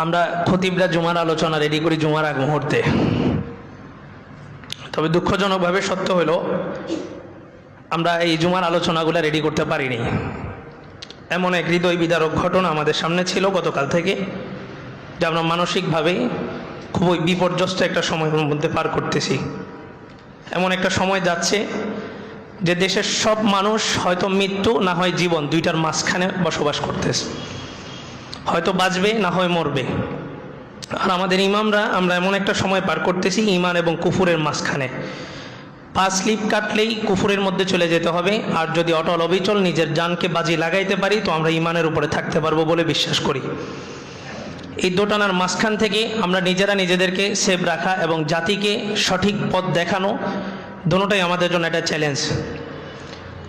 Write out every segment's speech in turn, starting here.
আমরা খতিবরা জুমার আলোচনা রেডি করি জুমার আগ মুহূর্তে। তবে দুঃখজনকভাবে সত্য হলো আমরা এই জুমার আলোচনাগুলো রেডি করতে পারিনি। এমন এক হৃদয় বিদারক ঘটনা আমাদের সামনে ছিল গতকাল থেকে, যে আমরা মানসিকভাবে খুবই বিপর্যস্ত একটা সময়ের মধ্যে পার করতেছি। এমন একটা সময় যাচ্ছে যে দেশের সব মানুষ হয়তো মৃত্যু না হয় জীবন দুইটার মাঝখানে বসবাস করতেছে, হয়তো বাঁচবে না হয় মরবে। আর আমাদের ইমামরা আমরা এমন একটা সময় পার করতেছি ঈমান এবং কুফুরের মাঝখানে। পা স্লিপ কাটলেই কুফুরের মধ্যে চলে যেতে হবে, আর যদি অটল অবিচল নিজের জানকে বাজি লাগাইতে পারি তো আমরা ঈমানের উপরে থাকতে পারবো বলে বিশ্বাস করি। এই দোটানার মাঝখান থেকে আমরা নিজেরা নিজেদেরকে সেভ রাখা এবং জাতিকে সঠিক পথ দেখানো, দুটোটাই আমাদের জন্য একটা চ্যালেঞ্জ।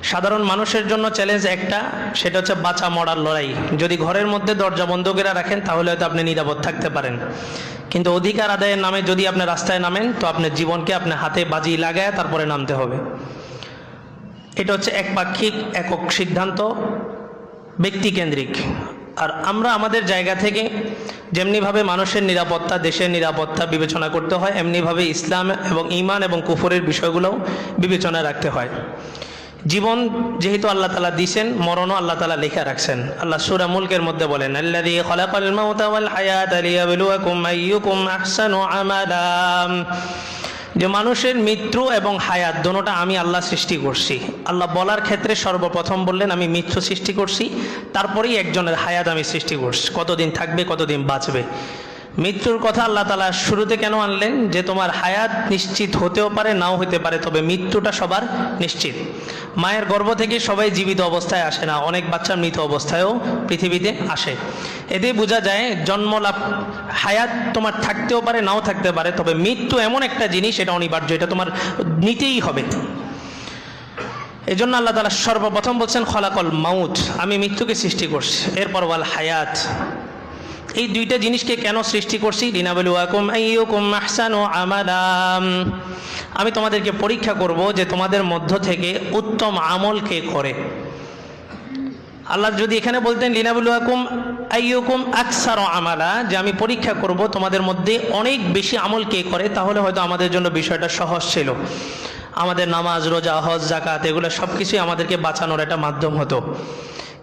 সাধারণ মানুষের জন্য চ্যালেঞ্জ একটা, সেটা হচ্ছে বাঁচা মরার লড়াই। যদি ঘরের মধ্যে দরজা বন্ধ করে রাখেন তাহলে হয়তো আপনি নিরাপদ থাকতে পারেন, কিন্তু অধিকার আদায়ের নামে যদি আপনি রাস্তায় নামেন তো আপনার জীবনকে আপনার হাতে বাজি লাগায় তারপরে নামতে হবে। এটা হচ্ছে একপাক্ষিক একক সিদ্ধান্ত, ব্যক্তিকেন্দ্রিক। আর আমরা আমাদের জায়গা থেকে যেমনিভাবে মানুষের নিরাপত্তা, দেশের নিরাপত্তা বিবেচনা করতে হয়, এমনিভাবে ইসলাম এবং ঈমান এবং কুফরের বিষয়গুলোও বিবেচনায় রাখতে হয়। জীবন যেহেতু আল্লাহ তাআলা দিয়েছেন, মরণও আল্লাহ তাআলা লেখা রাখছেন। আল্লাহ সূরা মুলকের মধ্যে বলেন, আল্লাযী খালাকাল মাউতা ওয়াল হায়াতা লিয়াবলুয়াকুম আইয়ুকুম আহসানু আমালা, যে মানুষের মৃত্যু এবং হায়াত দুটোটা আমি আল্লাহ সৃষ্টি করছি। আল্লাহ বলার ক্ষেত্রে সর্বপ্রথম বললেন আমি মৃত্যু সৃষ্টি করছি, তারপরেই একজনের হায়াত আমি সৃষ্টি করছি, কতদিন থাকবে কতদিন বাঁচবে। মৃত্যুর কথা আল্লাহ তাআলা শুরুতে কেন আনলেন? যে তোমার হায়াত নিশ্চিত হতেও পারে নাও হতে পারে, তবে মৃত্যুটা সবার নিশ্চিত। মায়ের গর্ভ থেকে সবাই জীবিত অবস্থায় আসে না, অনেক বাচ্চা মৃত অবস্থায়ও পৃথিবীতে আসে। এতে বোঝা যায় জন্মলাভ, হায়াত তোমার থাকতেও পারে নাও থাকতে পারে, তবে মৃত্যু এমন একটা জিনিস, এটা অনিবার্য, এটা তোমার নিতেই হবে। এই জন্য আল্লাহ তাআলা সর্বপ্রথম বলছেন খলাকল মাউত, আমি মৃত্যুকে সৃষ্টি করছি। এরপর ওয়াল হায়াত, এই দুইটা জিনিসকে কেন সৃষ্টি করছি? লিনাবলুয়াকুম আইয়ুকুম আহসানু আমালা, আমি তোমাদেরকে পরীক্ষা করব যে তোমাদের মধ্য থেকে উত্তম আমল কে করে। আল্লাহ যদি এখানে বলতেন লিনাবলুয়াকুম আইয়ুকুম আকসারু আমালা, যে আমি পরীক্ষা করব তোমাদের মধ্যে অনেক বেশি আমল কে করে, তাহলে হয়তো আমাদের জন্য বিষয়টা সহজ ছিল। আমাদের নামাজ, রোজা, হজ, যাকাত এগুলো সব কিছুই আমাদেরকে বাঁচানোর একটা মাধ্যম হতো।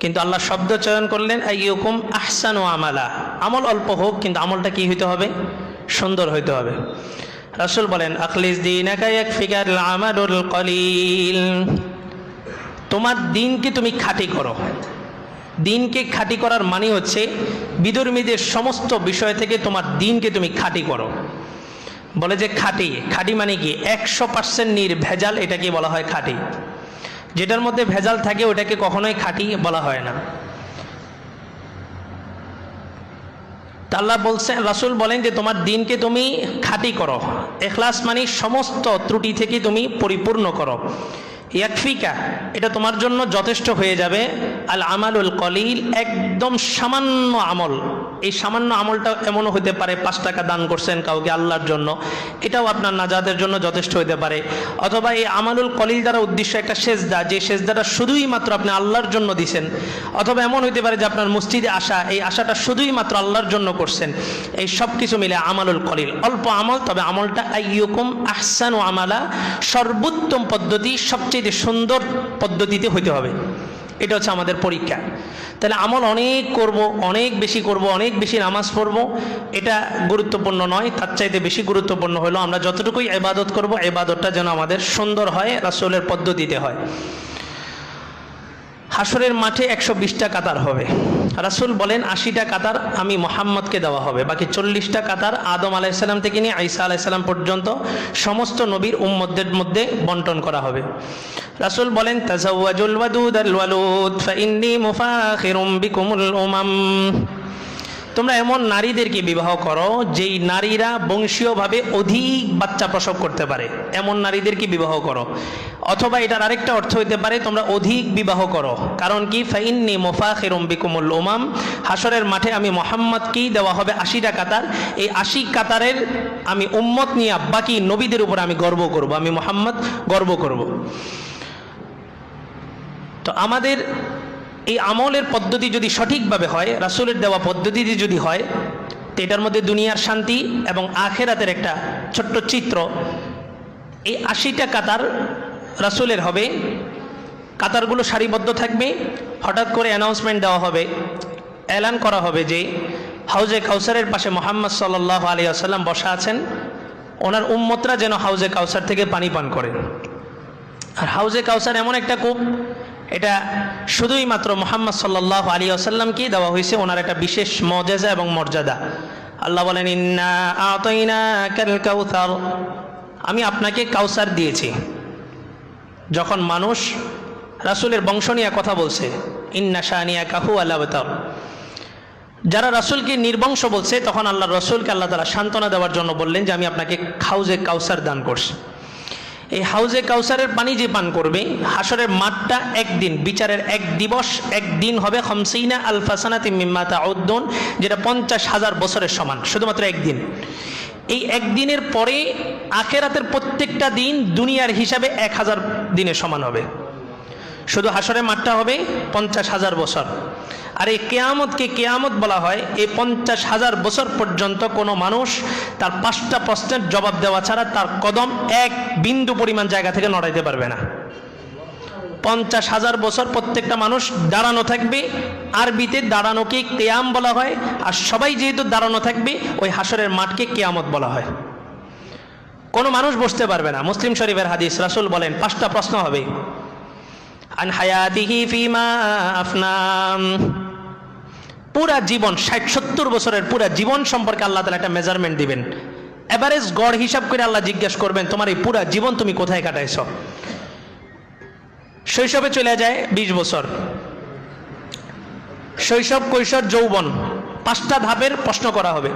কিন্তু আল্লাহ শব্দ চয়ন করলেন আইয়ুকুম আহসানু আমালা, আমল অল্প হোক কিন্তু আমলটা কি হইতে হবে? সুন্দর হইতে হবে। রাসূল বলেন আখলিস দীনাকা ইয়াকফিকাল আমালুল কলিল, তোমার দিনকে তুমি খাঁটি করো। দিনকে খাঁটি করার মানে হচ্ছে বিধর্মীদের সমস্ত বিষয় থেকে তোমার দিনকে তুমি খাঁটি করো। বলে যে খাঁটি, খাঁটি মানে কি? 100% নির্ভেজাল, এটাকে বলা হয় খাঁটি। যেটার মধ্যে ভেজাল থাকে ওটাকে কখনোই খাঁটি বলা হয় না। আল্লাহ বলছেন, রাসূল বলেন যে তোমার দিনকে তুমি খাঁটি করো। ইখলাস মানে সমস্ত ত্রুটি থেকে তুমি পরিপূর্ণ করো। ইয়াকফিকা, এটা তোমার জন্য যথেষ্ট হয়ে যাবে। আল আমালুল কলিল, একদম সামান্য আমল। এই সামান্য আমলটা এমনও হতে পারে 5 টাকা দান করছেন কাউকে আল্লাহর জন্য, এটাও আপনার নাজাতের জন্য যথেষ্ট হতে পারে। অথবা এই আমালুল কলিল দ্বারা উদ্দেশ্য একটা সেজদা, যে সেজদাটা শুধুই মাত্র আপনি আল্লাহর জন্য দিছেন। অথবা এমন হতে পারে যে আপনার মসজিদে আসা, এই আশাটা শুধুই মাত্র আল্লাহর জন্য করছেন। এই সব কিছু মিলে আমালুল কলিল, অল্প আমল, তবে আমলটা আইয়ুকুম আহসানু আমালা, সর্বোত্তম পদ্ধতি, সবচেয়ে সুন্দর পদ্ধতিতে হইতে হবে। এটা হচ্ছে আমাদের পরীক্ষা। তাহলে আমল অনেক করব, অনেক বেশি করব, অনেক বেশি নামাজ পড়ব, এটা গুরুত্বপূর্ণ নয়। তার চাইতে বেশি গুরুত্বপূর্ণ হলো আমরা যতটুকুই ইবাদত করব, ইবাদতটা যেন আমাদের সুন্দর হয়, রাসূলের পদ্ধতিতে হয়। হাসরের মাঠে 120টা কাতার হবে। রাসূল বলেন 80টা কাতার আমি মুহাম্মদকে দেওয়া হবে, বাকি 40টা কাতার আদম আলাইহিস সালাম থেকে নিয়ে ঈসা আলাইহিস সালাম পর্যন্ত সমস্ত নবীর উম্মতদের মধ্যে বন্টন করা হবে। রাসূল বলেন তাজাওয়াজুল ওয়াদুদাল ওয়ালুদ ফাইন্নী মুফাখিরুম বিকুমুল উমাম, তোমরা এমন নারীদেরকে বিবাহ করো যেই নারীরা বংশীয়ভাবে অধিক বাচ্চা প্রসব করতে পারে, এমন নারীদেরকে বিবাহ করো। অথবা এটার আরেকটা অর্থ হইতে পারে তোমরা অধিক বিবাহ করো, কারণ কি? ফাইন্নী মুফাখিরুম বিকুমুল উমাম, হাসরের মাঠে আমি মুহাম্মদকেই দেওয়া হবে 80টা কাতার। এই 80 কাতারের আমি উম্মত নিয়ে বাকি নবীদের উপর আমি গর্ব করব, আমি মুহাম্মদ গর্ব করব। তো আমাদের এই আমলের পদ্ধতি যদি সঠিকভাবে হয়, রাসূলের দেওয়া পদ্ধতিতে যদি হয়, তো এটার মধ্যে দুনিয়ার শান্তি এবং আখেরাতের একটা ছোট্ট চিত্র। এই 80টা কাতার রাসূলের হবে, কাতারগুলো সারিবদ্ধ থাকবে। হঠাৎ করে অ্যানাউন্সমেন্ট দেওয়া হবে, এলান করা হবে যে হাউজে কাউসারের পাশে মুহাম্মদ সাল্লাল্লাহু আলাইহি ওয়াসাল্লাম বসা আছেন, ওনার উম্মতরা যেন হাউজে কাউসার থেকে পানি পান করে। আর হাউজে কাউসার এমন একটা কূপ, এটা শুধুই মাত্র মুহাম্মদ সাল্লাল্লাহু আলাইহি ওয়াসাল্লামকেই দেওয়া হয়েছে, ওনার একটা বিশেষ মর্যাদা এবং মর্যাদা। আল্লাহ বলেন, ইন্না আতাইনাকাল কাউসার, আমি আপনাকে কাউসার দিয়েছি। যখন মানুষ রাসূলের বংশ নিয়ে কথা বলছে, ইন্না শানিয়াকা হুয়াল আবতার, যারা রাসূলকে নির্বংশ বলছে, তখন আল্লাহ রাসূলকে আল্লাহ তাআলা সান্ত্বনা দেওয়ার জন্য বললেন যে আমি আপনাকে হাউজে কাউসার দান করছি। এই হাউজে কাউসারের পানি যে পান করবে, হাসরের মাঠটা একদিন, বিচারের এক দিবস, একদিন হবে 50 আলফা সানাতিন মিম্মা তাউদ্দুন, যেটা 50,000 বছরের সমান, শুধুমাত্র একদিন। এই একদিনের পরে আখেরাতের প্রত্যেকটা দিন দুনিয়ার হিসাবে 1000 দিনের সমান হবে। শুধু হাসরের মাঠটা হবে 50,000 বছর। আর এই কেয়ামতকে কেয়ামত বলা হয়, এই 50,000 বছর পর্যন্ত কোনো মানুষ তার 5টা প্রশ্নের জবাব দেওয়া ছাড়া তার কদম এক বিন্দু পরিমাণ জায়গা থেকে নড়াইতে পারবে না। 50,000 বছর প্রত্যেকটা মানুষ দাঁড়ানো থাকবে। আরবিতে দাঁড়ানোকে কেয়াম বলা হয়, আর সবাই যেহেতু দাঁড়ানো থাকবে, ওই হাসরের মাঠকে কেয়ামত বলা হয়। কোনো মানুষ বসতে পারবে না। মুসলিম শরীফের হাদিস, রাসূল বলেন 5টা প্রশ্ন হবে। আন হায়াতিহি ফিমা আফনাম, পুরা জীবন, 60-70 বছরের পুরা জীবন সম্পর্কে আল্লাহ তাআলা একটা মেজারমেন্ট দিবেন। এভারেজ গড় হিসাব করে আল্লাহ জিজ্ঞেস করবেন, তোমার এই পুরা জীবন তুমি কোথায় কাটাইছো? শৈশবে চলে যায় 20 বছর, শৈশব, কৈশোর, যৌবন, 5টা ধাপের প্রশ্ন করা হবে।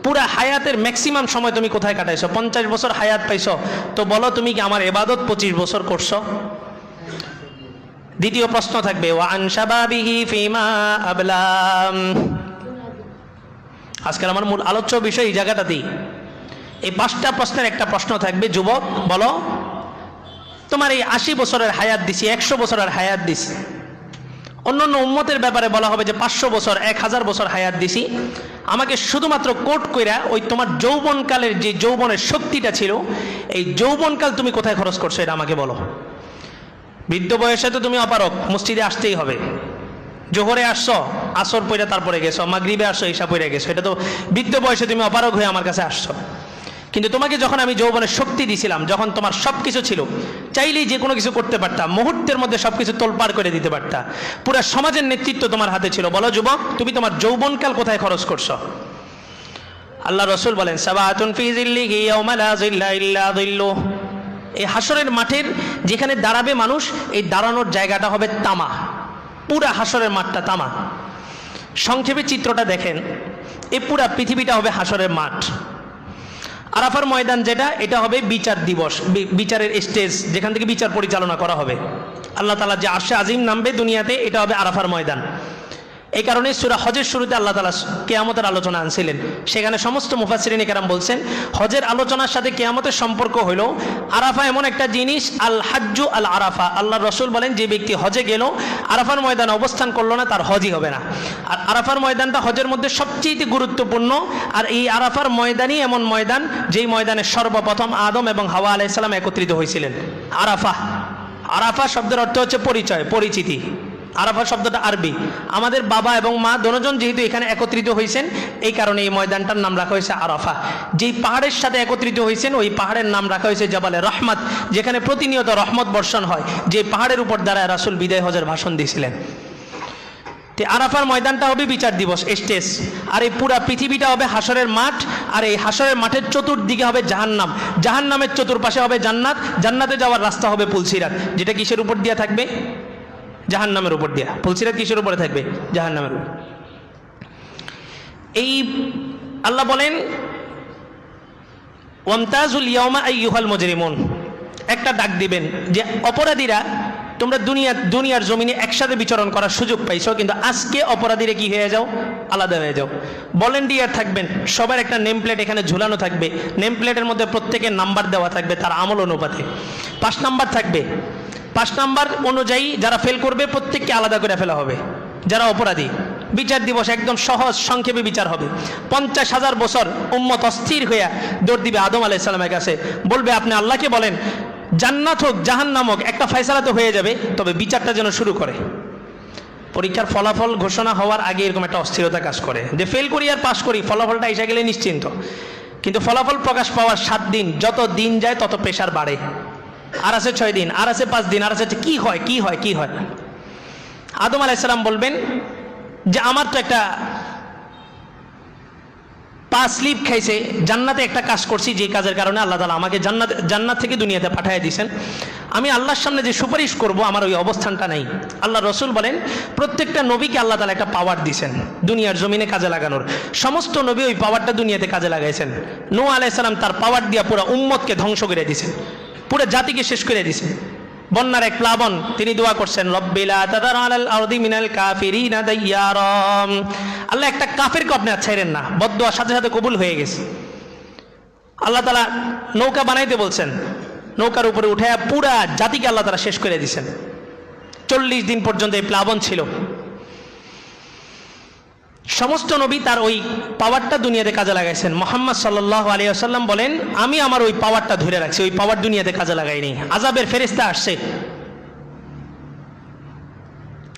পুরা হায়াতের ম্যাক্সিমাম সময় তুমি কোথায় কাটাইছো? 50 বছর হায়াত পাইছো, তো বলো তুমি কি আমার ইবাদত 25 বছর করছো? দ্বিতীয় প্রশ্ন থাকবে, ওয়া আন শাবাবিহি ফিমা আবলাম। আজকের আমার মূল আলোচ্য বিষয় এই জায়গাটাতেই। এই 5টা প্রশ্নের একটা প্রশ্ন থাকবে, যুবক বলো তোমার এই 80 বছরের হায়াত দিছি, 100 বছরের হায়াত দিছি। অন্যান্য উম্মতের ব্যাপারে বলা হবে যে 500 বছর, 1000 বছর হায়াত দিছি। আমাকে শুধুমাত্র কোট কইরা ওই তোমার যৌবনকালের যে যৌবনের শক্তিটা ছিল, এই যৌবনকাল তুমি কোথায় খরচ করছো এটা আমাকে বলো। বৃদ্ধ বয়সে তো তুমি অপারক, মসজিদে আসতেই হবে। জোহরে আসছো, আসর পইরা তারপরে গেছো, মাগরিবে আসছো, ঈশা পইরা গেছো, এটা তো বৃদ্ধ বয়সে তুমি অপারক হয়ে আমার কাছে আসছো। কিন্তু তোমাকে যখন আমি যৌবনের শক্তি দিছিলাম, যখন তোমার সব কিছু ছিল, চাইলেই যে কোনো কিছু করতে পারতাম, মুহূর্তের মধ্যে সব কিছু তোলপাড় করে দিতে পারতা, পুরা সমাজের নেতৃত্ব তোমার হাতে ছিল। বলো যুবক, তুমি তোমার যৌবনকাল কোথায় খরচ করছো? আল্লাহ রাসূল বলেন, সাবাতুন ফি যিল্লিহি ইয়াওমা লা যিল্লা ইল্লা যিল্লুহ। এই হাসরের মাঠের যেখানে দাঁড়াবে মানুষ, এই দাঁড়ানোর জায়গাটা হবে তামা, পুরা হাসরের মাঠটা তামা। সংক্ষেপে চিত্রটা দেখেন, এই পুরা পৃথিবীটা হবে হাসরের মাঠ। আরাফার ময়দান যেটা, এটা হবে বিচার দিবস, বিচারের স্টেজ, যেখান থেকে বিচার পরিচালনা করা হবে। আল্লাহ তাআলা যে আরশে আজিম নামবে দুনিয়াতে, এটা হবে আরাফার ময়দান। এই কারণে সূরা হজের শুরুতে আল্লাহ তাআলা কিয়ামতের আলোচনা আনছিলেন। সেখানে সমস্ত মুফাসসিরিন কেরাম বলছেন, হজের আলোচনার সাথে কিয়ামতের সম্পর্ক হলো, আরাফা এমন একটা জিনিস, আল হাজ্জু আল আরাফা। আল্লাহ রাসূল বলেন, যে ব্যক্তি হজে গেল, আরাফার ময়দানে অবস্থান করলো না, তার হজই হবে না। আর আরাফার ময়দানটা হজের মধ্যে সবচেয়ে গুরুত্বপূর্ণ। আর এই আরাফার ময়দানই এমন ময়দান, যেই ময়দানে সর্বপ্রথম আদম এবং হাওয়া আলাইহিস সালাম একত্রিত হয়েছিলেন। আরাফা, আরাফা শব্দের অর্থ হচ্ছে পরিচয়, পরিচিতি। আরাফা শব্দটা আরবি। আমাদের বাবা এবং মা দুজন যেহেতু এখানে একত্রিত হয়েছেন, এই কারণে এই ময়দানটার নাম রাখা হয়েছে আরাফা। যেই পাহাড়ের সাথে একত্রিত হয়েছেন, ওই পাহাড়ের নাম রাখা হয়েছে জাবালে রহমত, যেখানে প্রতিনিয়ত রহমত বর্ষণ হয়, যে পাহাড়ের উপর দাঁড়ায় রাসূল বিদায় হজের ভাষণ দিয়েছিলেন। তো আরাফার ময়দানটা হবে বিচার দিবস, স্টেজ। আর এই পুরা পৃথিবীটা হবে হাসরের মাঠ। আর এই হাসরের মাঠের চতুর্দিকে হবে জাহান্নাম, জাহান্নামের চতুর্পাশে হবে জান্নাত, জান্নাতে যাওয়ার রাস্তা হবে পুলসিরাত, যেটা কিসের উপর দিয়ে থাকবে? জাহান্নামের উপর দিয়া। পুলসিরাত কিসের উপরে থাকবে? জাহান্নামের উপর। এই আল্লাহ বলেন, ওয়ামতাজুল ইয়াওমা আইয়ুহাল মুজরিমুন, একটা ডাক দিবেন যে অপরাধীরা, তোমরা দুনিয়ার জমিনে একসাথে বিচরণ করার সুযোগ পাইছো, কিন্তু আজকে অপরাধীরা কি হয়ে যাও? আলাদা হয়ে যাও। ভলেন্টিয়ার থাকবেন, সবার একটা নেম প্লেট এখানে ঝুলানো থাকবে। নেম প্লেটের মধ্যে প্রত্যেকের নাম্বার দেওয়া থাকবে তার আমল অনুপাতে। 5 নাম্বার থাকবে, 5 নাম্বার অনুযায়ী যারা ফেল করবে প্রত্যেককে আলাদা করে ফেলা হবে, যারা অপরাধী। বিচার দিবস একদম সহজ সংক্ষেপে বিচার হবে। 50,000 বছর উম্মত অস্থির হইয়া দৌড় দিবে আদম আলাইহিস সালামের কাছে, বলবে আপনি আল্লাহকে বলেন জান্নাত হোক জাহান্নাম হোক, একটা ফয়সালা তো হয়ে যাবে, তবে বিচারটা যেন শুরু করে। পরীক্ষার ফলাফল ঘোষণা হওয়ার আগে এরকম একটা অস্থিরতা কাজ করে যে ফেল করি আর পাস করি, ফলাফলটা এসে গেলে নিশ্চিন্ত। কিন্তু ফলাফল প্রকাশ পাওয়ার 7 দিন, যত দিন যায় তত প্রেশার বাড়ে। আর আছে 6 দিন, আর আছে 5 দিন, আর আছে কি হয় কি হয় কি হয়। আদম আলাইহিস সালাম বলবেন যে আমার তো একটা পা স্লিপ খাইছে, জান্নাতে একটা কাজ করছি যে কাজের কারণে আল্লাহ তাআলা আমাকে জান্নাত থেকে দুনিয়াতে পাঠিয়ে দিয়েছেন। আমি আল্লাহর সামনে যে সুপারিশ করব আমার ওই অবস্থানটা নেই। আল্লাহ রসুল বলেন প্রত্যেকটা নবীকে আল্লাহ তাআলা একটা পাওয়ার দিয়েছেন দুনিয়ার জমিনে কাজে লাগানোর। সমস্ত নবী ওই পাওয়ারটা দুনিয়াতে কাজে লাগাইছেন। নূহ আলাইহিস সালাম তার পাওয়ার দিয়া পুরো উম্মতকে ধ্বংস করে দিয়েছেন, পুরো জাতিকে শেষ করে দিয়েছেন। বন্যার এক প্লাবন, তিনি দোয়া করছেন রব্বিলা তাদার আলাল আরদি মিনাল কাফিরিনা দাইয়ারা, আল্লাহ একটা কাফেরকে আপনি আর ছাইরেন না। বদদোয়া সাথে সাথে কবুল হয়ে গেছে। আল্লাহ তাআলা নৌকা বানাইতে বলছেন, নৌকার উপরে উঠে পুরা জাতিকে আল্লাহ তাআলা শেষ করে দিয়েছেন। 40 দিন পর্যন্ত এই প্লাবন ছিল। সমস্ত নবী তার ওই পাওয়ারটা দুনিয়াতে কাজে লাগাইছেন। মুহাম্মদ সাল্লাল্লাহু আলাইহি ওয়াসাল্লাম বলেন আমি আমার ওই পাওয়ারটা ধরে রাখছি, ওই পাওয়ার দুনিয়াতে কাজে লাগাইনি। আযাবের ফেরেশতা আসছে,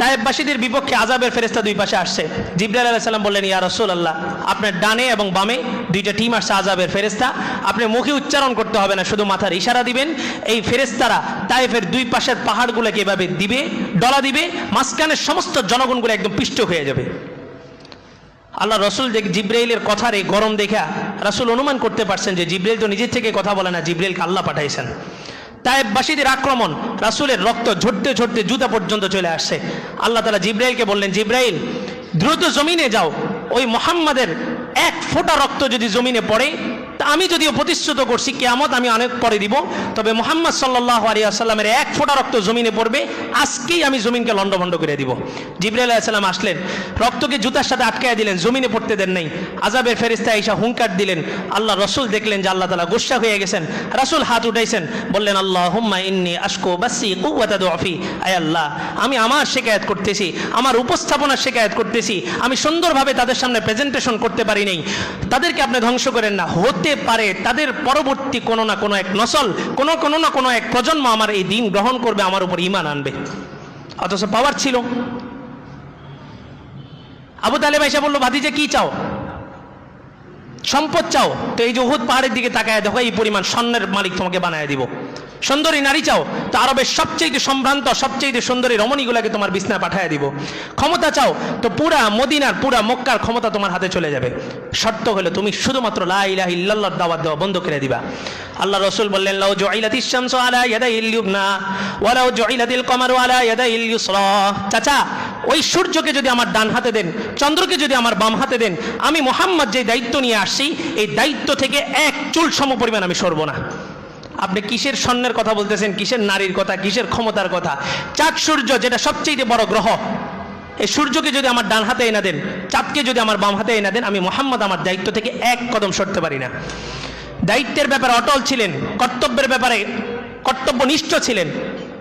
তায়েববাসীদের বিপক্ষে আযাবের ফেরেশতা দুই পাশে আসছে। জিবরাইল আলাইহিস সালাম বললেন ইয়া রাসূলুল্লাহ, আপনার ডানে এবং বামে দুইটা টিম আসছে আযাবের ফেরেশতা, আপনি মুখে উচ্চারণ করতে হবে না, শুধু মাথার ইশারা দিবেন। এই ফেরেশতারা তায়েফের দুই পাশের পাহাড়গুলোকে এভাবে দিবে, ডলা দিবে, মাঝখানের সমস্ত জনগণগুলো একদম পিষ্ট হয়ে যাবে। আল্লাহ রসুল যে জিব্রাইলের কথার এই গরম দেখা রাসূল অনুমান করতে পারছেন যে জিব্রাইল তো নিজের থেকে কথা বলে না, জিব্রাইলকে আল্লাহ পাঠাইছেন। তায়েববাসীদের আক্রমণ, রাসূলের রক্ত ঝরতে ঝরতে জুতা পর্যন্ত চলে আসছে। আল্লাহ তাআলা জিব্রাইলকে বললেন জিব্রাইল দ্রুত জমিনে যাও, ওই মুহাম্মাদের এক ফোঁটা রক্ত যদি জমিনে পড়ে, তা আমি যদিও প্রতিশ্রুত করছি কিয়ামত আমি অনেক পরে দিব, তবে মুহাম্মদ সাল্লাল্লাহু আলাইহি ওয়াসাল্লামের এক ফোঁটা রক্ত জমিনে পড়বে, আজকেই আমি জমিনকে লন্ডভন্ড করে দিব। জিবরাইল আলাইহিস সালাম আসলেন, রক্তকে জুতার সাথে আটকায় দিলেন, জমিনে পড়তে দেন নাই। আযাবের ফেরেশতা এসে হুঙ্কার দিলেন। আল্লাহ রসুল দেখলেন যে আল্লাহ তাআলা গুসসা হয়ে গেছেন। রাসূল হাত উঠাইছেন, বললেন আল্লাহুম্মা ইন্নী আশকু বাসি কুওয়াতা দুআফি, আয় আল্লাহ আমি আমার শিকায়াত করতেছি, আমার উপস্থাপনার শিকায়াত করতেছি, আমি সুন্দরভাবে তাদের সামনে প্রেজেন্টেশন করতে পারি নাই, তাদেরকে আপনি ধ্বংস করেন না। হতে পারে তাদের পরবর্তী কোনো না কোনো এক নসল, কোনো না কোনো এক প্রজন্ম আমার এই দিন গ্রহণ করবে, আমার উপর ঈমান আনবে। অথচ পাওয়ার ছিল। আবু তালেব এসে বলল ভাতিজা কি চাও? সম্পদ চাও? তো এই যে উহুদ পাহাড়ের দিকে তাকায় দেখো, এই পরিমাণ স্বর্ণের মালিক তোমাকে বানায় দিব। সুন্দরী নারী চাও? তো আরবের সবচেয়ে সম্ভ্রান্ত সবচেয়ে সুন্দরী রমণীগুলাকে তোমার বিছনায় পাঠায় দিব। ক্ষমতা চাও? তো পুরা মদিনার পুরা মক্কার ক্ষমতা তোমার হাতে চলে যাবে। শর্ত হলো তুমি শুধুমাত্র লা ইলাহা ইল্লাল্লাহর দাওয়াত দেওয়া বন্ধ করে দিবা। আল্লাহ রাসূল বললেন লাউ জুইলাতিশ শামসু আলা ইয়াদাইল ইয়ুমনা ওয়া লাউ জুইলাতিল কমারু আলা ইয়াদাইল ইউসরা, চাচা ওই সূর্যকে যদি আমার ডান হাতে দেন, চন্দ্রকে যদি আমার বাম হাতে দেন, আমি মুহাম্মদ যে দায়িত্ব নিয়ে আসছি এই দায়িত্ব থেকে এক চুল সম পরিমাণ আমি সরব না। আপনি কিসের স্বর্ণের কথা বলতেছেন, কিসের নারীর কথা, কিসের ক্ষমতার কথা? চাঁদ সূর্য যেটা সবচেয়ে বড় গ্রহ, এই সূর্যকে যদি আমার ডান হাতে এনে দেন, চাঁদকে যদি আমার বাম হাতে এনে দেন, আমি মুহাম্মদ আমার দায়িত্ব থেকে এক কদম সরতে পারি না। দায়িত্বের ব্যাপারে অটল ছিলেন, কর্তব্যের ব্যাপারে কর্তব্যনিষ্ঠ ছিলেন,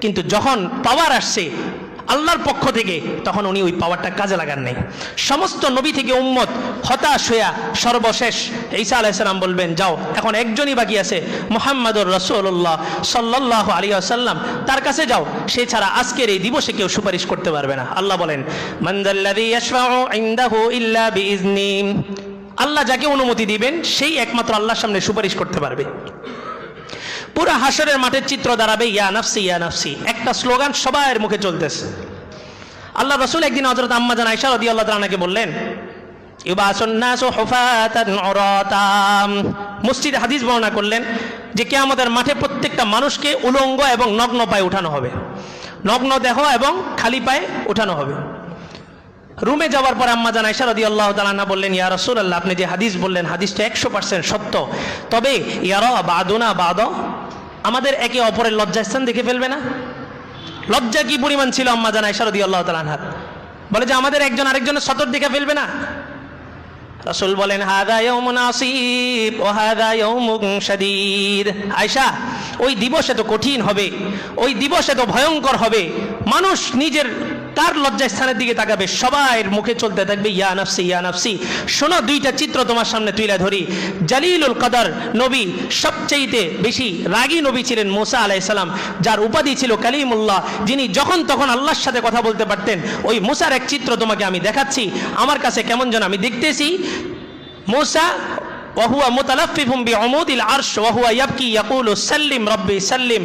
কিন্তু যখন পাওয়ার আসছে আল্লাহর পক্ষ থেকে তখন উনি ওই পাওয়ারটা কাজে লাগান নাই। সমস্ত নবী থেকে উম্মত হতাশ হইয়া সর্বশেষ ঈসা আলাইহিস সালাম বলবেন যাও, এখন একজনই বাকি আছে মুহাম্মাদুর রাসূলুল্লাহ সাল্লাল্লাহু আলাইহি ওয়াসাল্লাম, তার কাছে যাও, সে ছাড়া আজকের এই দিবসে কেউ সুপারিশ করতে পারবে না। আল্লাহ বলেন মান যাল্লাযী ইয়াশফাউ ইনদাহু ইল্লা বিইজনি, আল্লাহ যাকে অনুমতি দিবেন সেই একমাত্র আল্লাহর সামনে সুপারিশ করতে পারবে। পুরা হাসরের মাঠের চিত্র দাঁড়াবে ইয়া নাফসি ইয়া নাফসি, একটা স্লোগান সবার মুখে চলতেছে। আল্লাহ রাসূল একদিন হযরত আম্মা জান আয়েশা রাদিয়াল্লাহু তাআলা কে বললেন ইউবাসুন নাসু হুফাতান উরাতা, মসজিদে হাদিস বর্ণনা করলেন যে কিয়ামতের মাঠে প্রত্যেকটা মানুষকে উলঙ্গ এবং নগ্ন পায়ে উঠানো হবে, নগ্ন দেহ এবং খালি পায়ে উঠানো হবে। রুমে যাওয়ার পর আম্মা জান আয়েশা রাদিয়াল্লাহু তাআলা আনহা বললেন ইয়া রাসূলুল্লাহ, আপনি যে হাদিস বললেন হাদিসটা 100% সত্য, তবে ইয়ারা বাদুনা বাদ, আমাদের একে অপরের লজ্জাস্থান দেখে ফেলবে না? লজ্জা কি পরিমাণ ছিল আম্মা জান আয়েশা রাদিয়াল্লাহু তাআলা আনহা, বলে যে আমাদের একজন আরেকজনের সতর দেখে ফেলবে না? রাসূল বলেন হাদা ইয়াউমুন আসিব ওয়া হাদা ইয়াউমুন শাদীদ, আয়েশা ওই দিবস এত কঠিন হবে, ওই দিবস এত ভয়ঙ্কর হবে, মানুষ নিজের কার লজ্জাস্থানের দিকে তাকাবে? সবাই মুখে চলতে থাকবে ইয়া নাফসি ইয়া নাফসি। শোনো, দুইটা চিত্র তোমার সামনে তুলে ধরি। জালিলুল কদর নবী, সবচেয়ে বেশি রাগী নবী ছিলেন মুসা আলাইহিস সালাম, যার উপাধি ছিল কালিমুল্লাহ, যিনি যখন তখন আল্লাহর সাথে কথা বলতে পারতেন। ওই মুসার এক চিত্র তোমাকে আমি দেখাচ্ছি। আমার কাছে কেমন যেন আমি দেখতেছি মুসা ওয়াহুয়া মুতালাফফিফুম বিউমুদিল আরশ ওয়াহুয়া ইয়াবকি ইয়াকুলু সাল্লিম রাব্বি সাল্লিম।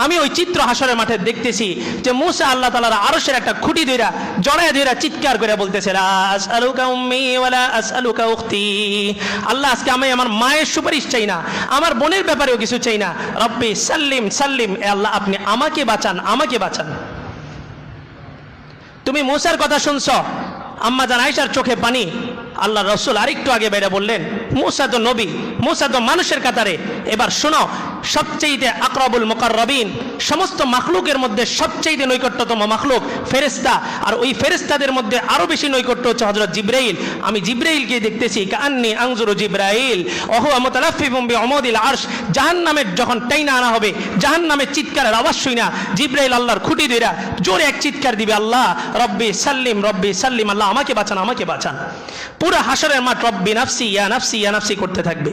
আমি ওই চিত্র হাসরের মাঠে দেখতেছি যে মুসা আল্লাহ তাআলার আরশের একটা খুঁটি ধইরা জড়ায় ধইরা চিৎকার করে বলতেছে, লা আসআলুকা উম্মি ওয়ালা আসআলুকা উখতি। আল্লাহ, আজকে আমি আমার মায়ের সুপারিশ চাই না, আমার বোনের ব্যাপারেও কিছু চাই না। রাব্বি সাল্লিম সাল্লিম, এ আল্লাহ আপনি আমাকে বাঁচান, আমাকে বাঁচান। তুমি মুসার কথা শুনছো, আম্মা জান আয়েশার চোখে পানি। আল্লাহ রসুল আরেকটু আগে বেড়ে বললেন, মুসা তো নবী, মুসা তো মানুষের কাতারে। এবার শোনো, সবচেয়ে আকরাবুল মুকাররাবিন, সমস্ত মাখলুকের মধ্যে সবচেয়ে নৈকট্যতম মাখলুক ফেরেশতা, আর ওই ফেরেশতাদের মধ্যে আরো বেশি নৈকট্য হচ্ছে হযরত জিবরাইল। আমি জিবরাইলকে দেখতেছি, কাআন্নী আনজুরু জিবরাইল ওয়া হুয়া মুতালাফফিফুম বিউমুদিল আরশ। জাহান্নামের যখন টাইনা আনা হবে, জাহান্নামের চিৎকারের আওয়াজ শুই না, জিবরাইল আল্লাহর খুঁটি ধইরা জোরে এক চিৎকার দিবে, আল্লাহ রব্বি সাল্লিম রব্বি সাল্লিম, আল্লাহ আমাকে বাঁচান, আমাকে বাঁচান। পুরা হাসরের মাঠ রব্বি নাফসি ইয়া নাফসি ইয়া নাফসি করতে থাকবে।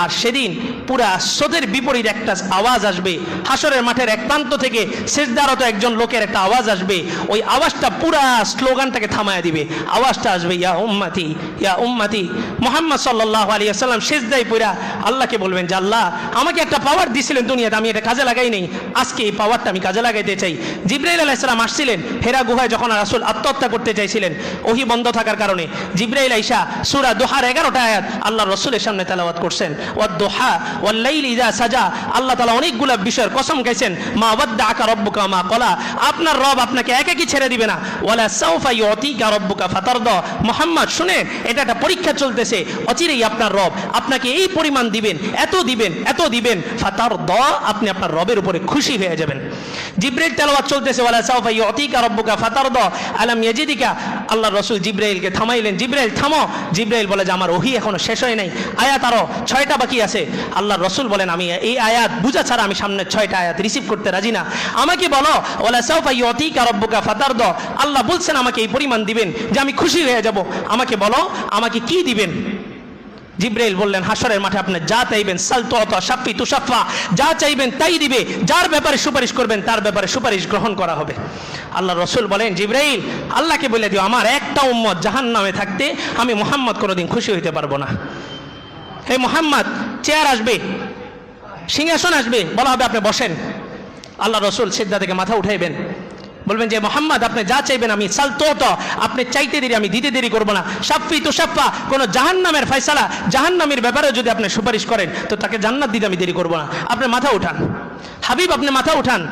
আর সেদিন পুরা স্রোতের বিপরীত একটা আওয়াজ আসবে, হাসরের মাঠের এক প্রান্ত থেকে সেজদারত একজন লোকের একটা আওয়াজ আসবে। ওই আওয়াজটা পুরা স্লোগানটাকে থামায় দিবে। আওয়াজটা আসবে, ইয়া উম্মতি ইয়া উম্মতি। মুহাম্মদ সাল্লাল্লাহু আলাইহি ওয়াসাল্লাম সেজদায় পড়া আল্লাহকে বলবেন যে, আল্লাহ আমাকে একটা পাওয়ার দিয়েছিলেন দুনিয়াতে, আমি এটা কাজে লাগাই নেই, আজকে এই পাওয়ারটা আমি কাজে লাগাইতে চাই। জিবরাইল আলাইহিস সালাম আসছিলেন হেরা গুহায়, যখন রাসূল আত্মহত্যা করতে চাইছিলেন ওহী বন্ধ থাকার কারণে, জিবরাইল আইসা সূরা দোহার 11টা আয়াত আল্লাহ রাসূলের সামনে তেলাওয়াত করছেন। ওয়াদ-দুহা ওয়াল-লাইলি ইযা সাজা, আল্লাহ তাআলা অনেকগুলো বিষয়ের কসম খাইছেন। মা ওয়াদ্দাআকা রাব্বুকা মা ক্বালা, আপনার রব আপনাকে একাকী ছেড়ে দিবে না। ওয়ালা সাউফা ইউতিকা রাব্বুকা ফাতারদা, মুহাম্মদ শুনেন, এটা একটা পরীক্ষা চলতেছে, অচিরেই আপনার রব আপনাকে এই পরিমাণ দিবেন, এত দিবেন, এত দিবেন, ফাতারদা, আপনি আপনার রবের উপরে খুশি হয়ে যাবেন। জিবরাইল তেলাওয়াত চলতেছে, ওয়ালা সাউফা ইউতিকা রাব্বুকা ফাতারদা আলাম ইয়াজিদিকা। আল্লাহ রাসূল জিবরাইলকে থামাইলেন, জিবরাইল থামো। জিবরাইল বলে যে আমার ওহী এখনো শেষ হয় নাই, আয়াত আরো 6টা বাকি আছে। আল্লাহ রসুল বলেন, আমি এই আয়াত বুঝা ছাড়া আমি সামনে 6টা আয়াত রিসিভ করতে রাজি না, আমাকে বলো ওয়ালা সাউফা ইউতিকা রাব্বুকা ফাতারদা। আল্লাহ বলছেন আমাকে এই পরিমাণ দিবেন যে আমি খুশি হয়ে যাব, আমাকে বলো আমাকে কি দিবেন। জিবরাইল বললেন, হাসরের মাঠে আপনি যা চাইবেন, সাল তুতা শাফি তুশাফা, যা চাইবেন তাই দিবে, যার ব্যাপারে সুপারিশ করবেন তার ব্যাপারে সুপারিশ গ্রহণ করা হবে। আল্লাহ রসুল বলেন, জিবরাইল আল্লাহকে বলে দিও আমার একটা উম্মত জাহান্নামে থাকতে আমি মুহাম্মদ কোনোদিন খুশি হইতে পারবো না। হে মুহাম্মদ, চেয়ার আসবে, সিংহাসন আসবে, বলা হবে আপনি বসেন। আল্লাহ রসুল সিজদা থেকে মাথা উঠাইবেন, বলবেন যে মুহাম্মদ আপনি যা চাইবেন আমি সাল তো আপনি চাইতে দেরি, আমি দিতে দেরি করবো না। শাফি তুশাফা, কোনো জাহান্নামের ফয়সালা, জাহান্নামের ব্যাপারে যদি আপনি সুপারিশ করেন তো তাকে জান্নাত দিতে আমি দেরি করবো না। আপনি মাথা উঠান হাবিব, আপনি মাথা উঠান।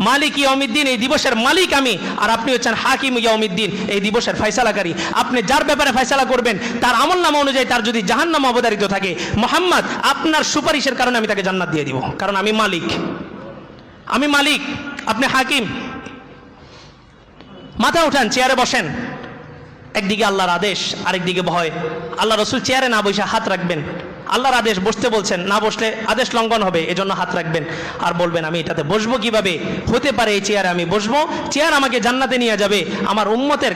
মালিক ইয়াউমিদ্দিন, এই দিবসের মালিক আমি, আর আপনি হচ্ছেন হাকিম ইয়াউমিদ্দিন, এই দিবসের ফয়সালাকারী। আপনি যার ব্যাপারে ফয়সালা করবেন তার আমলনামা অনুযায়ী তার যদি জাহান্নাম অবধারিত থাকে, মুহাম্মদ আপনার সুপারিশের কারণে আমি তাকে জান্নাত দিয়ে দিব, কারণ আমি মালিক, আমি মালিক, আপনি হাকিম। মাথা উঠান, চেয়ারে বসেন। একদিকে আল্লাহর আদেশ, আরেকদিকে ভয়। আল্লাহ রসুল চেয়ারে না বসে হাত রাখবেন, আল্লাহর আদেশ, বসতে বলছেন, না বসলে আদেশ লঙ্ঘন হবে, এজন্য হাত রাখবেন। আর বলবেন আমি এটাতে বসবো কিভাবে, হতে পারে এই চেয়ারে আমি বসবো, চেয়ার আমাকে জান্নাতে নিয়ে যাবে, আমার উম্মতের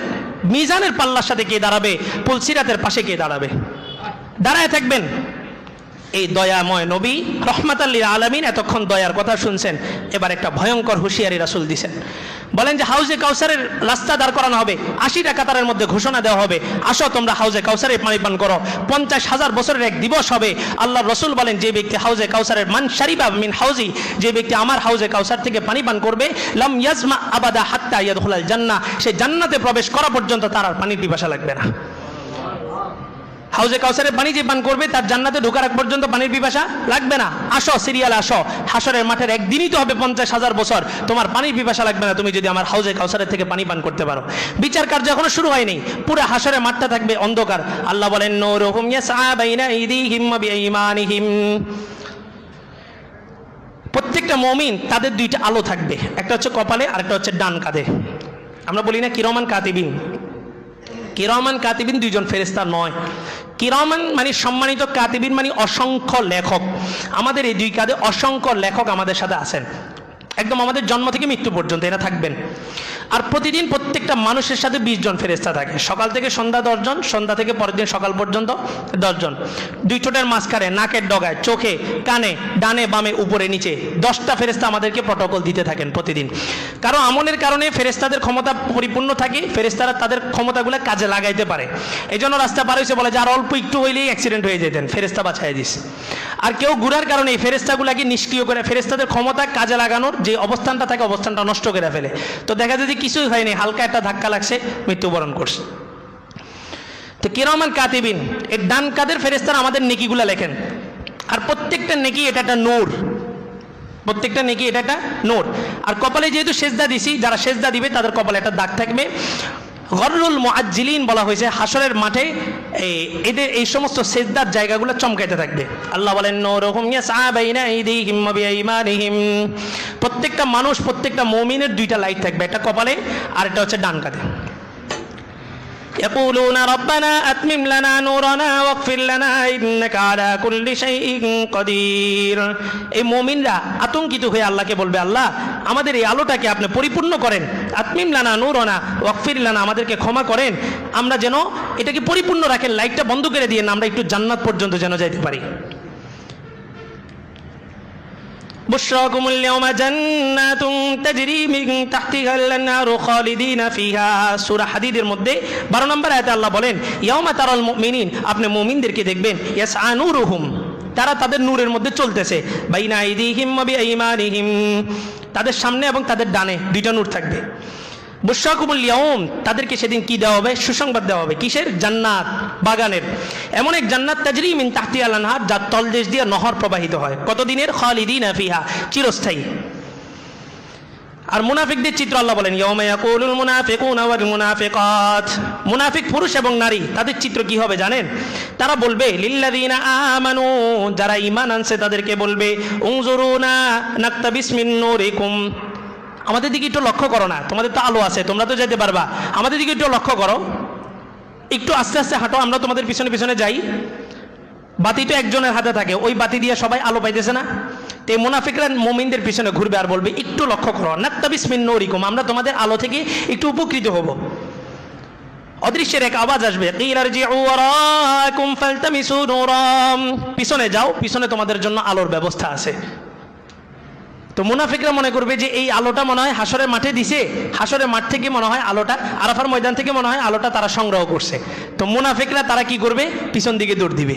মিজানের পাল্লার সাথে কে দাঁড়াবে, পুলসিরাতের পাশে কে দাঁড়াবে, দাঁড়ায় থাকবেন। এই দয়াময় নবী রহমাতাল লিল আলামিন এতক্ষণ দয়ার কথা শুনছেন, এবার একটা ভয়ঙ্কর হুঁশিয়ারি রাসূল দিয়েছেন। বলেন যে হাউজে কাউসারের রাস্তা দাঁড় করানো হবে, 80টা কাতারের মধ্যে ঘোষণা দেওয়া হবে, আসো তোমরা হাউজে কাউসারে পানি পান করো। 50,000 বছরের এক দিবস হবে। আল্লাহ রসুল বলেন, যে ব্যক্তি হাউজে কাউসারের মান শারিবা মিন হাউজি, যে ব্যক্তি আমার হাউজে কাউসার থেকে পানি পান করবে, লাম ইয়াজমা আবাদা হাত্তা ইয়াদখুলাল জান্নাহ, সে জান্নাতে প্রবেশ করা পর্যন্ত তার আর পানির পিপাসা লাগবে না। হাউজে কাউসারের পানি যে পান করবে তার জান্নাতে ঢোকার আগ পর্যন্ত পানির পিপাসা লাগবে না। আসো সিরিয়াল আসো, হাসরের মাঠের একদিনই তো হবে 50,000 বছর, তোমার পানির পিপাসা লাগবে না তুমি যদি আমার হাউজে কাউসারের থেকে পানি পান করতে পারো। বিচার কার্য এখনো শুরু হয়নি, পুরো হাসরের মাঠটা থাকবে অন্ধকার। আল্লাহ বলেন, নূরুহুম ইয়াসআ বাইনা আইদিহিম ওয়া বিআইমানিহিম, প্রত্যেকটা মুমিন তাদের দুইটা আলো থাকবে, একটা হচ্ছে কপালে আর একটা হচ্ছে ডান কাঁধে। আমরা বলি না কিরামান কাতিবিন, কিরামান কাতিবিন দুইজন ফেরেশতা নয়, কিরামান মানে সম্মানিত, কাতিবিন মানে অসংখ্য লেখক। আমাদের এই দুই কাঁধে অসংখ্য লেখক আমাদের সাথে আছেন। একদম আমাদের জন্ম থেকে মৃত্যু পর্যন্ত এরা থাকবেন। আর প্রতিদিন প্রত্যেকটা মানুষের সাথে 20 জন ফেরেশতা থাকে, সকাল থেকে সন্ধ্যা 10 জন, সন্ধ্যা থেকে পরের দিন সকাল পর্যন্ত 10 জন। 2 ঠোঁটের মাঝখানে, নাকের ডগায়, চোখে, কানে, ডানে বামে উপরে নিচে 10টা ফেরেশতা আমাদেরকে প্রটোকল দিতে থাকেন প্রতিদিন। কারণ আমলের কারণে ফেরেশতাদের ক্ষমতা পরিপূর্ণ থাকে, ফেরেশতারা তাদের ক্ষমতাগুলো কাজে লাগাইতে পারে। এই জন্য রাস্তা পার হয়েছে বলে যে আর অল্প একটু হইলেই অ্যাক্সিডেন্ট হয়ে যেতেন, ফেরেশতা বাঁচাই দিস। আর কেউ গুনার কারণে এই ফেরেশতাগুলোকে নিষ্ক্রিয় করে ফেরেশতাদের ক্ষমতা কাজে লাগানোর যে অবস্থানটা থাকে অবস্থানটা নষ্ট করে ফেলে। তো দেখা যায় যে কিছুই হয়নি, হালকা একটা ধাক্কা লাগছে, মৃত্যুবরণ করছে। তো কিরামান কাতিবিন, এই ডান কাদের ফেরেশতারা আমাদের নেকিগুলা লেখেন। আর প্রত্যেকটা নেকি এটা একটা নূর, প্রত্যেকটা নেকি এটা একটা নূর। আর কপালে যেহেতু সেজদা দিছি, যারা সেজদা দিবে তাদের কপালে একটা দাগ থাকবে। গররুল মুআজ্জিলিন বলা হয়েছে, হাসরের মাঠে এদের এই সমস্ত সেজদার জায়গাগুলো চমকাইতে থাকবে। আল্লাহ বলেন নূরুহুম ইয়াসআ বাইনা আইদিহিম ওয়া বিআইমানিহিম, প্রত্যেকটা মানুষ, প্রত্যেকটা মুমিনের 2টা লাইট থাকবে, একটা কপালে আর একটা হচ্ছে ডান কাঁধে। ইয়াকুলুনা রাব্বানা আতমিম লানা নূরানা ওয়াগফির লানা ইন্নাকা আলা কুল্লি শাইইন কাদির। এই মুমিনরা আতঙ্কিত হয়ে আল্লাহকে বলবে, আল্লাহ আমাদের এই আলোটাকে আপনি পরিপূর্ণ করেন, আতমিম লানা নূরানা ওয়াগফির লানা, আমাদেরকে ক্ষমা করেন, আমরা যেন এটাকে পরিপূর্ণ রাখেন, লাইটটা বন্ধ করে দিয়ে আমরা একটু জান্নাত পর্যন্ত যেন যাইতে পারি। বুশরাকুমুল ইয়াওমা জান্নাতুন তাজরি মিন তাহতিহাল আনহারু খালিদিনা ফিহা। সূরা হাদীদের মধ্যে 12 নম্বর আয়াতে আল্লাহ বলেন, ইয়াওমা তারাল মুমিনিন, আপনি মুমিনদেরকে দেখবেন, ইয়াসআ নূরুহুম, তারা তাদের নূরের মধ্যে চলতেছে, বাইনা আইদিহিম ওয়া বিআইমানিহিম, তাদের সামনে এবং তাদের ডানে 2টা নূর থাকবে। বুশরাকুমুল ইয়াওম, তাদেরকে সেদিন কি দেওয়া হবে? সুসংবাদ দেওয়া হবে। কিসের? জান্নাত, বাগানের। এমন এক জান্নাত তাজরি মিন তাহতিহাল আনহার, যার তলদেশ দিয়ে নহর প্রবাহিত হয়। কতদিনের? খালিদিনা ফিহা, চিরস্থায়ী। আর মুনাফিকদের চিত্র আল্লাহ বলেন, ইয়াওমা ইয়াকুলুল মুনাফিকুনা ওয়াল মুনাফিকাত, মুনাফিক পুরুষ এবং নারী, তাদের চিত্র কি হবে জানেন? তারা বলবে লিল্লাযিনা আমানু, যারা ঈমান আনছে তাদেরকে বলবে, উনজুরুনা নাকতাবিস মিন নূরিকুম, আমাদের দিকে একটু লক্ষ্য করো না, তোমাদের তো আলো আছে, তোমরা তো যেতে পারবা, আমাদের দিকে একটু লক্ষ্য করো, একটু আস্তে আস্তে হাঁটো, আমরা তোমাদের পিছনে পিছনে যাই। বাতি তো একজনের হাতে থাকে, ওই বাতি দিয়ে সবাই আলো পাইতেছে না। তো এই মুনাফিকরা মুমিনদের পিছনে ঘুরবে আর বলবে, একটু লক্ষ্য করো, নাকতাবিস মিন নূরিকুম, আমরা তোমাদের আলো থেকে একটু উপকৃত হব। অদৃশ্যের এক আওয়াজ আসবে, কিলা রজিউ ওয়ারাকুম ফালতামিসু নূরাম, পিছনে যাও, পিছনে তোমাদের জন্য আলোর ব্যবস্থা আছে। তো মুনাফিকরা মনে করবে যে এই আলোটা মনে হয় হাসরের মাঠে দিছে, হাসরের মাঠ থেকে মনে হয় আলোটা, আরাফার ময়দান থেকে মনে হয় আলোটা তারা সংগ্রহ করছে। তো মুনাফিকরা তারা কি করবে? পিছন দিকে দৌড় দিবে।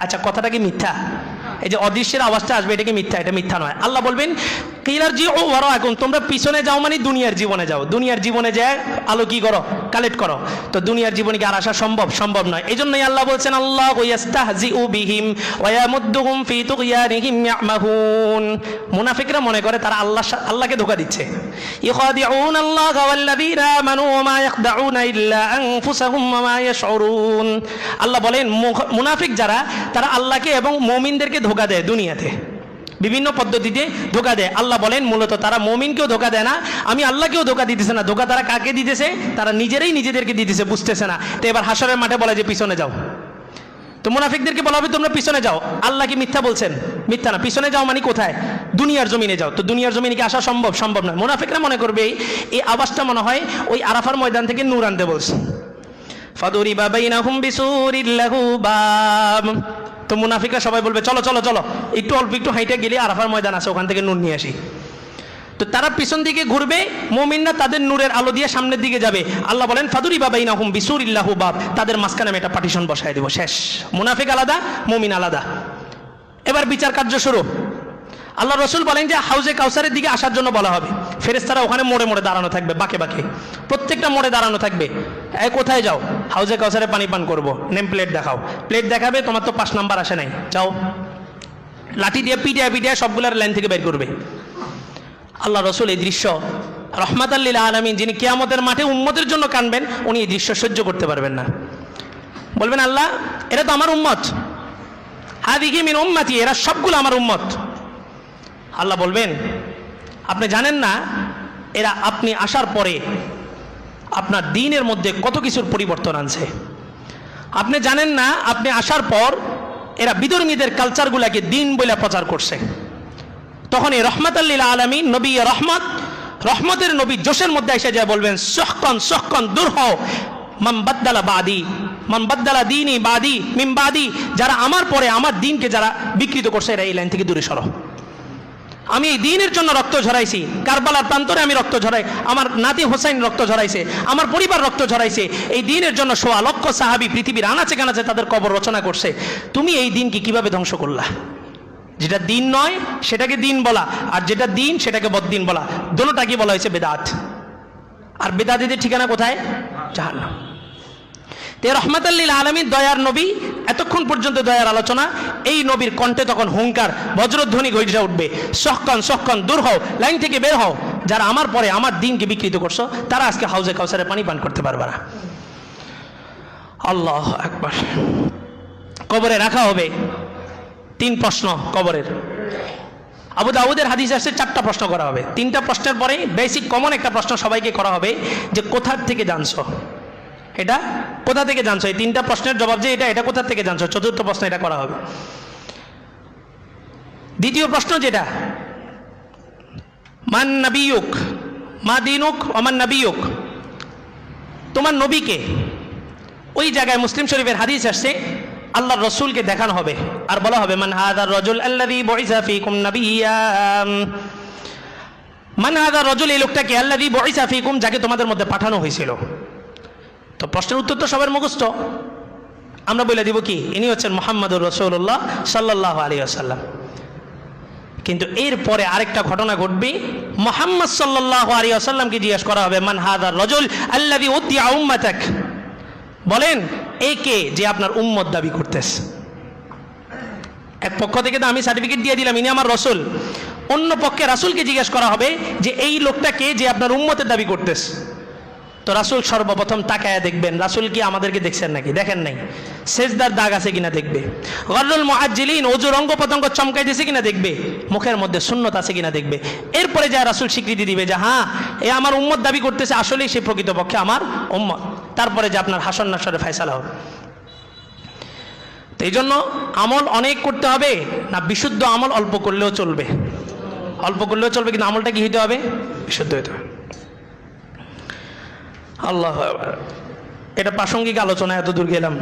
আচ্ছা, কথাটা কি মিথ্যা? এই যে অদৃশ্যের আওয়াজটা আসবে, এটা কি মিথ্যা? এটা মিথ্যা নয়। আল্লাহ বলবেন, কিলার জি ও ওরা, এখন তোমরা পিছনে যাও মানে দুনিয়ার জীবনে যাও, দুনিয়ার জীবনে যায় আলো কি করো? কালেক্ট করো। তো দুনিয়ার জীবনে কি আর আসা সম্ভব? সম্ভব নয়। এই জন্যই আল্লাহ বলছেন, আল্লাহ ইয়াস্তাহজিউ বিহিম ওয়া ইয়ামুদ্দুহুম ফি তুগয়ানিহিম ইয়ামাহুন, মুনাফিকরা মনে করে তারা আল্লাহকে ধোঁকা দিচ্ছে। ইখাদিউন আল্লাহ ওয়াল্লাযীনা আমানু ওয়া মা ইয়াখদাউনা ইল্লা আনফুসাহুম ওয়া মা ইয়াশউরুন। আল্লাহ বলেন, মুনাফিক যারা, তারা আল্লাহকে এবং মুমিনদেরকে ধোঁকা দেয়, দুনিয়াতে বিভিন্ন পদ্ধতিতে ধোঁকা দেয়। আল্লাহ বলেন, মূলত তারা মুমিনকেও ধোঁকা দেয় না, আমি আল্লাহকেও ধোঁকা দিতেছে না। ধোঁকা তারা কাকে দিতেছে? তারা নিজেরাই নিজেদেরকে দিতেছে, বুঝতেছে না। তো এবার হাসরের মাঠে বলে যে পিছনে যাও। তো মুনাফিকদেরকে বলা হবে, তোমরা পিছনে যাও। আল্লাহ কি মিথ্যা বলছেন? মিথ্যা না। পিছনে যাও মানে কোথায়? দুনিয়ার জমিনে যাও। তো দুনিয়ার জমিনে কি আসা সম্ভব? সম্ভব নয়। মুনাফিকরা মনে করবে এই আওয়াজটা মনে হয় ওই আরাফার ময়দান থেকে নূর আনতে বলছে। ফাদুরিবা বাইনাহুম বিসুরিন লাহু বাব, তো মুনাফিকরা সবাই বলবে, চলো চলো চলো, একটু অল্প একটু হাইটে গেলে আরাফার ময়দান আছে, ওখান থেকে নূর নিয়ে আসি। তো তারা পিছন দিকে ঘুরবে, মুমিনরা তাদের নূরের আলো দিয়ে সামনের দিকে যাবে। আল্লাহ বলেন, ফাদুরিবা বাইনাহুম বিসুরিন লাহু বাব, তাদের মাঝখানে আমি একটা পার্টিশন বসায় দেবো, শেষ। মুনাফিক আলাদা, মুমিন আলাদা। এবার বিচার কার্য শুরু। আল্লাহ রসুল বলেন যে হাউজে কাউসারের দিকে আসার জন্য বলা হবে। ফেরেশতারা ওখানে মোড়ে মোড়ে দাঁড়ানো থাকবে, বাঁকে বাঁকে, প্রত্যেকটা মোড়ে দাঁড়ানো থাকবে। কোথায় যাও? হাউজে কাউসারে পানি পান করবো, নেম প্লেট দেখাও। প্লেট দেখাবে, তোমার তো 5 নাম্বার আসে নাই, যাও। লাঠি দিয়ে পিটিয়া পিটিয়া সবগুলার লাইন থেকে বের করবে। আল্লাহ রসুল এই দৃশ্য, রহমাতাল লিল আলামিন, যিনি কিয়ামতের মাঠে উম্মতের জন্য কানবেন, উনি এই দৃশ্য সহ্য করতে পারবেন না। বলবেন, আল্লাহ এরা তো আমার উম্মত, হাদিহি মিন উম্মতি, এরা সবগুলো আমার উম্মত। আল্লাহ বলবেন, আপনি জানেন না এরা আপনি আসার পরে আপনার দ্বীনের মধ্যে কত কিছুর পরিবর্তন আনছে। আপনি জানেন না আপনি আসার পর এরা বিধর্মীদের কালচারগুলোকে দ্বীন বলে প্রচার করছে। তখন এই রহমাতাল লিল আলামিন নবী রহমত, রহমতের নবী জোশের মধ্যে এসে যায় বলবেন সহকন সহকন দূর হও, মান বাদ্দালা বাদি, মান বাদ্দালা দীনি বাদি মিন বাদি, যারা আমার পরে আমার দ্বীনকে যারা বিকৃত করছে এরা এই লাইন থেকে দূরে সরো। আমি এই দ্বীনের জন্য রক্ত ঝরাইছি, কারবালার প্রান্তরে আমি রক্ত ঝরাই, আমার নাতি হোসাইন রক্ত ঝরাইছে, আমার পরিবার রক্ত ঝরাইছে, এই দ্বীনের জন্য ১৬ লক্ষ সাহাবী পৃথিবীর আনাচে কানাচে তাদের কবর রচনা করছে। তুমি এই দ্বীনকে কিভাবে ধ্বংস করলা? যেটা দিন নয় সেটাকে দিন বলা, আর যেটা দিন সেটাকে বদ্দিন বলা, দোনোটাকে বলা হয়েছে বেদাত। আর বেদাতীদের ঠিকানা কোথায়? জাহান্নাম। তে রহমাতাল লিল আলামিন দয়ার নবী, এতক্ষণ পর্যন্ত দয়ার আলোচনা, এই নবীর কণ্ঠে তখন হুঙ্কার বজ্রধ্বনি গর্জে উঠবে, সহকন সহকন দূর হও, লাইন থেকে বের হও, যারা আমার পরে আমার দ্বীনকে বিকৃত করছো তারা আজকে হাউজে কাউসারে পানি পান করতে পারবে না। আল্লাহ আকবার। কবরে রাখা হবে 3 প্রশ্ন কবরের। আবু দাউদের হাদিস আসছে 4টা প্রশ্ন করা হবে। 3টা প্রশ্নের পরে বেসিক কমন একটা প্রশ্ন সবাইকে করা হবে যে কোথা থেকে জানছো, এটা কোথা থেকে জানছো, এই 3টা প্রশ্নের জবাব যে এটা কোথা থেকে জানছো, 4র্থ প্রশ্ন এটা করা হবে। দ্বিতীয় প্রশ্ন যেটা মান নবিয়ুক মা দিনুক ওমান নবিয়ুক, তোমার নবীকে, ওই জায়গায় মুসলিম শরীফের হাদিস আসছে আল্লাহর রসুলকে দেখানো হবে আর বলা হবে মান হাযার রাজুল আল্লাযী বুইসা ফীকুম নাবিয়্যা, মান হাযার রাজুল, এই লোকটাকে আল্লাযী বুইসা ফীকুম, যাকে তোমাদের মধ্যে পাঠানো হয়েছিল। তো প্রশ্নের উত্তর তো সবার মুখস্থ, আমরা বলে দিব কি ইনি হচ্ছেন মুহাম্মদুর রাসূলুল্লাহ সাল্লাল্লাহু আলাইহি ওয়াসাল্লাম। কিন্তু এরপরে আরেকটা ঘটনা ঘটবে, মুহাম্মদ সাল্লাল্লাহু আলাইহি ওয়াসাল্লামকে জিজ্ঞেস করা হবে মান হাযার রাজুল আল্লাযী উতিয়া উম্মাতাক, বলেন একে যে আপনার উম্মত দাবি করতেছে। এক পক্ষ থেকে তো আমি সার্টিফিকেট দিয়ে দিলাম ইনি আমার রসুল, অন্য পক্ষে রাসূলকে জিজ্ঞেস করা হবে যে এই লোকটাকে যে আপনার উম্মতের দাবি করতেছে। তো রাসূল সর্বপ্রথম তাকায়া দেখবেন রাসূল কি আমাদেরকে দেখছেন নাকি, দেখেন নাই, সেজদার দাগ আছে কিনা দেখবে, গররুল মুআজ্জিলিন ওযুর অঙ্গ প্রত্যঙ্গ চমকাই দিয়েছে কিনা দেখবে, মুখের মধ্যে সুন্নত আছে কিনা দেখবে। এরপরে যা রাসূল স্বীকৃতি দিবে যে হ্যাঁ এ আমার উম্মত দাবি করতেছে, আসলেই সে প্রকৃতপক্ষে আমার উম্মত, তারপরে যে আপনার হাসর নাসরে ফয়সালা হবে। তো এই জন্য আমল অনেক করতে হবে না, বিশুদ্ধ আমল অল্প করলেও চলবে, অল্প করলেও চলবে, কিন্তু আমলটা কি হইতে হবে? বিশুদ্ধ হইতে হবে। আল্লাহ, এটা প্রাসঙ্গিক আলোচনা, এত দূর গেলাম।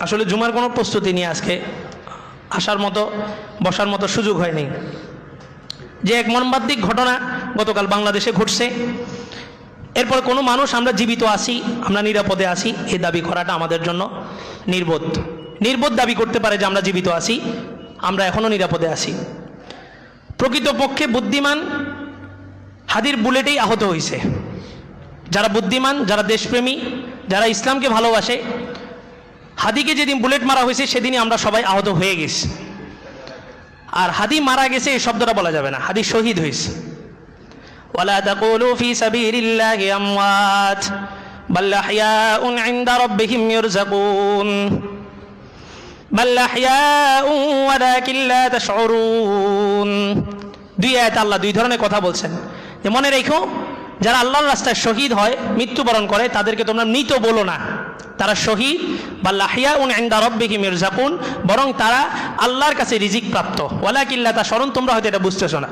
আসলে জুমার কোনো প্রস্তুতি নিয়ে আজকে আসার মতো বসার মতো সুযোগ হয়নি। যে এক মর্মান্তিক ঘটনা গতকাল বাংলাদেশে ঘটছে, এরপরে কোনো মানুষ আমরা জীবিত আছি, আমরা নিরাপদে আছি, এই দাবি করাটা আমাদের জন্য নির্বোধ। নির্বোধ দাবি করতে পারে যে আমরা জীবিত আছি, আমরা এখনও নিরাপদে আছি। প্রকৃতপক্ষে বুদ্ধিমান হাদির বুলেটেই আহত হয়েছে। যারা বুদ্ধিমান, যারা দেশপ্রেমী, যারা ইসলামকে ভালোবাসে, হাদিকে যেদিন বুলেট মারা হয়েছে সেদিনই আমরা সবাই আহত হয়ে গেছি। আর হাদি মারা গেছে এই শব্দটা বলা যাবে না, হাদি শহীদ হয়েছে। ওয়ালা তাকুলু ফি সাবিলিল্লাহি আমওয়াত বাল আহইয়াউন ইনদা রাব্বিহিম ইরযাকুন বাল আহইয়াউন ওয়ালাকিন লা তাশউরুন। 2 আয়াত আল্লাহ 2 ধরনের কথা বলছেন যে মনে রেখো যারা আল্লাহর রাস্তায় শহীদ হয়, মৃত্যুবরণ করে, তাদেরকে তোমরা মৃত বলো না, তারা শহীদ। বা লাহিয়াউন ইনদা রাব্বিহিম ইরযাকুন, বরং তারা আল্লাহর কাছে রিজিক প্রাপ্ত। ওয়ালাকিন লা তাশউরুন, তোমরা হয়তো এটা বুঝতেছো না।